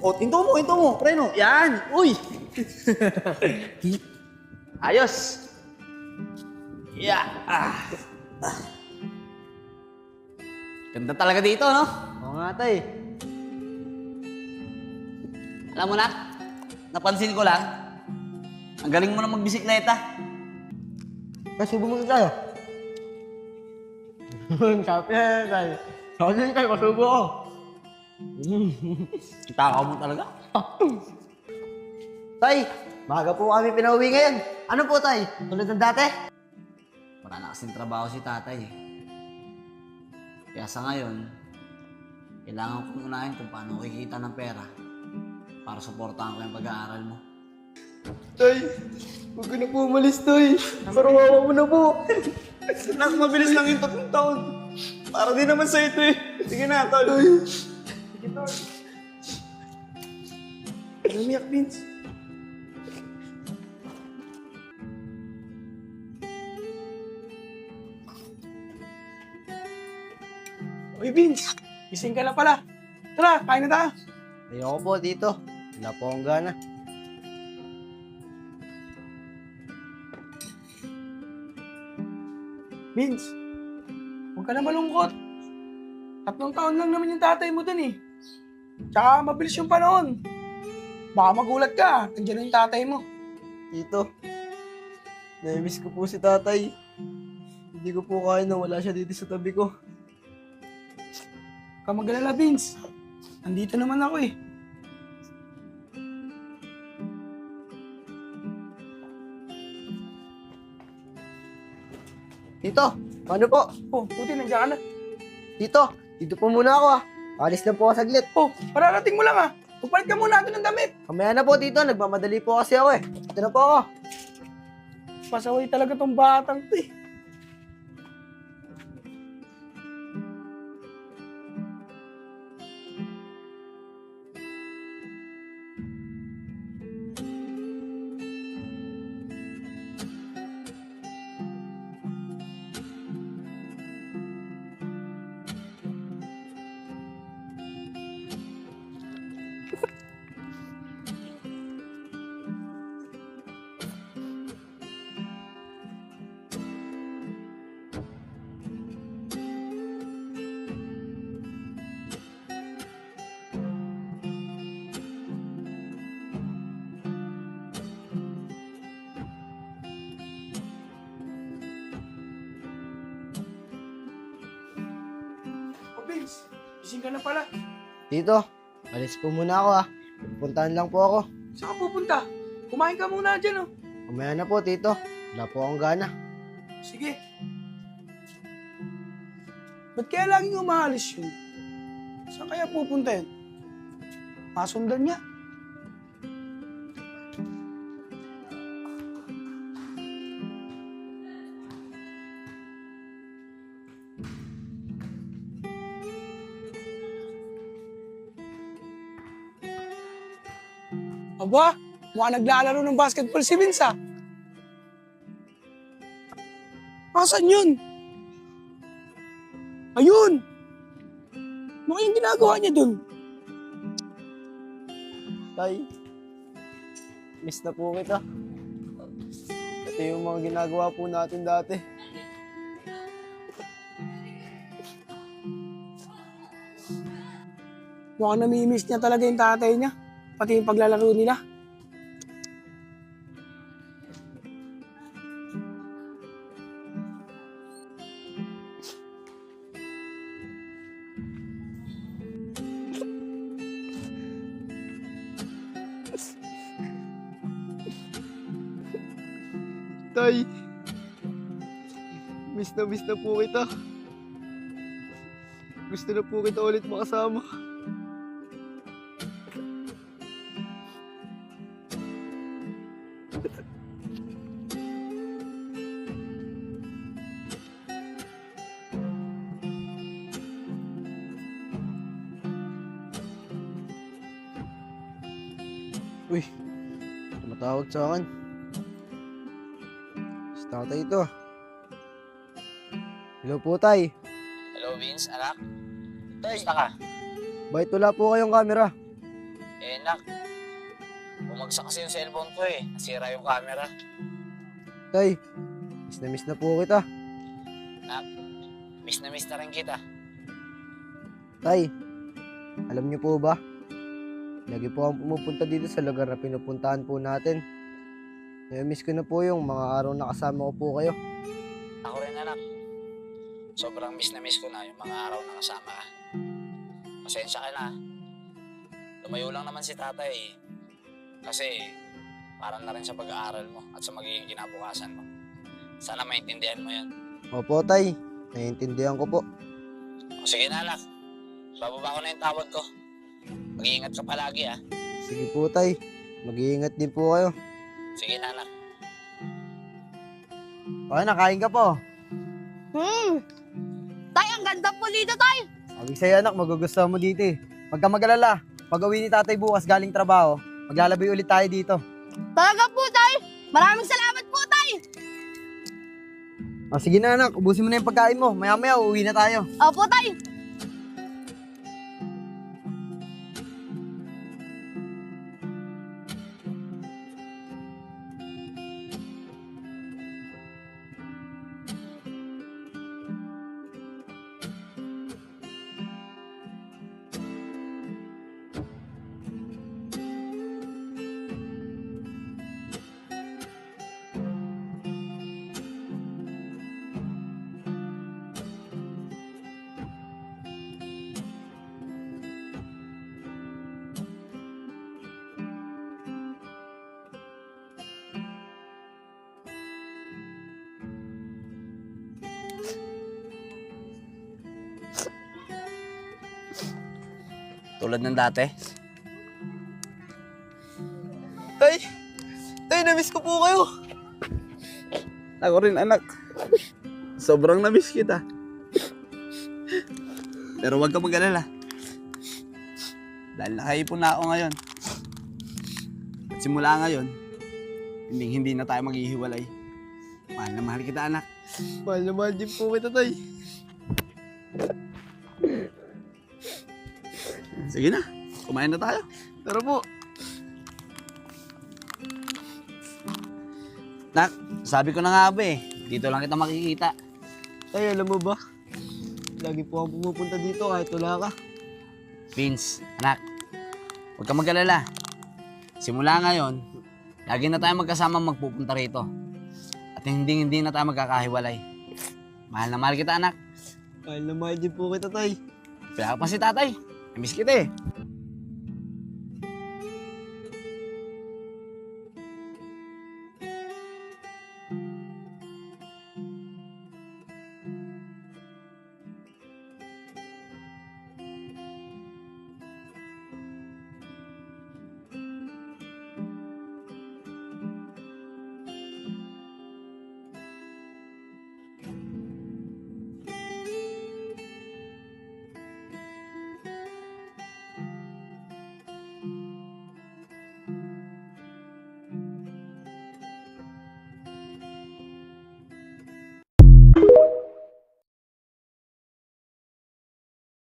O, hinto mo, preno. Yan, uy. Ayos. Yeah. Ganda talaga dito, no? Oo nga, tay. Alam mo na, napansin ko lang, ang galing mo na magbisikleta. Kasubo mo tayo. Sabi na, tay. Sabi na, tay, kasubo ko. Takaw mo talaga. Tay, maga po kami pinauwi ngayon. Ano po, tay? Tulad ng dati? Wala na kasing trabaho si tatay. Kaya sa ngayon, kailangan kong unahin kung paano kikita ng pera para suportahan ko yung pag-aaral mo. Tay, huwag ka na po umalis, tay. Parang wawa mo na po. Nak, mabilis lang yung 3 taon. Para din naman sa ito eh. Sige na, tol. Sige, tol. Namiyak, Vince. Uy, Vince. Gising ka na pala. Tara, kain na tayo. Ayoko po dito. Wala po akong gana. Vince, huwag ka na malungkot. 3 taon lang naman yung tatay mo dun eh. Tsaka mabilis yung panahon. Baka magulat ka, nandiyan na yung tatay mo. Tito, na-miss ko po si tatay. Hindi ko po kaya na wala siya dito sa tabi ko. Huwag ka mag-alala, Vince. Nandito naman ako eh. Tito, paano po? Oh, buti nandiyan ka na. Tito, dito po muna ako ah. Alis lang po ako saglit. Oh, pararating mo lang ah. Pupalit ka muna natin ng damit. Kamaya na po dito, nagmamadali po kasi ako eh. Ito na po ako. Pasaway talaga tong batang to eh. Oh, Vince, gising ka na pala. Tito, alis po muna ako ah. Pupuntahan lang po ako. Saan ka pupunta? Kumain ka muna dyan oh. Kamaya na po, Tito. Wala po akong gana. Sige. Ba't kaya laging umaalis yun? Saan kaya pupunta yun? Masundan niya. Aba, mukhang naglalaro ng basketball si Vince ah. Asan yun? Ayun! Ano kayong ginagawa niya dun? Tay, miss na po kita. Ito yung mga ginagawa po natin dati. Mukhang namimiss niya talaga yung tatay niya. Pati yung paglalaro nila. Tay, miss na po kita. Gusto na po kita ulit makasama. Uy, tumatawag sa akin. Si tatay ito. Hello po, tay. Hello, Vince, anak. Kamusta ka? Bakit wala po kayong camera? Eh, nak, bumagsak kasi yung cellphone ko eh. Nasira yung camera. Tay, miss na po kita. Miss na rin kita. Tay, alam niyo po ba? Lagi po akong pumupunta dito sa lugar na pinupuntahan po natin. Miss ko na po yung mga araw na kasama ko po kayo. Ako rin, anak. Sobrang miss ko na yung mga araw na kasama ka. Pasensya ka na. Lumayo lang naman si tatay eh. Kasi parang na rin sa pag-aaral mo at sa magiging kinabukasan mo. Sana maintindihan mo yan. Opo, Tay. Naiintindihan ko po. O sige na, anak. Bababa ko na yung tawag ko. Mag-iingat ka palagi ah. Sige po, Tay. Mag-iingat din po kayo. Sige na, anak. Okay, nakain ka po. Tay, ang ganda po dito, Tay. Sabi sa'yo, anak, magugustuhan mo dito eh. Huwag ka mag-alala. Pag uwi ni tatay bukas galing trabaho, maglalabay ulit tayo dito. Talaga po, Tay. Maraming salamat po, Tay. Sige na, anak. Ubusin mo na yung pagkain mo. Maya-maya, uuwi na tayo. Opo, Tay. Tulad ng dati. Tay, na-miss ko po kayo. Ako rin, anak. Sobrang na-miss kita. Pero huwag ka mag-alala. Dahil nakaipon na ako ngayon. At simula ngayon, hindi na tayo maghihiwalay. Mahal na mahal kita, anak. Mahal na mahal din po kita, Tay. Sige na, kumain na tayo. Tara po. Nak, sabi ko na nga ba eh. Dito lang kita makikita. Tay, alam mo ba? Lagi po akong pumupunta dito kahit wala ka. Vince, anak. Huwag ka mag-alala. Simula ngayon, lagi na tayo magkasama magpupunta rito. At hindi na tayo magkakahiwalay. Mahal na mahal kita, anak. Mahal na mahal din po kita, Tay. Kaya pa si tatay. Miss kita eh.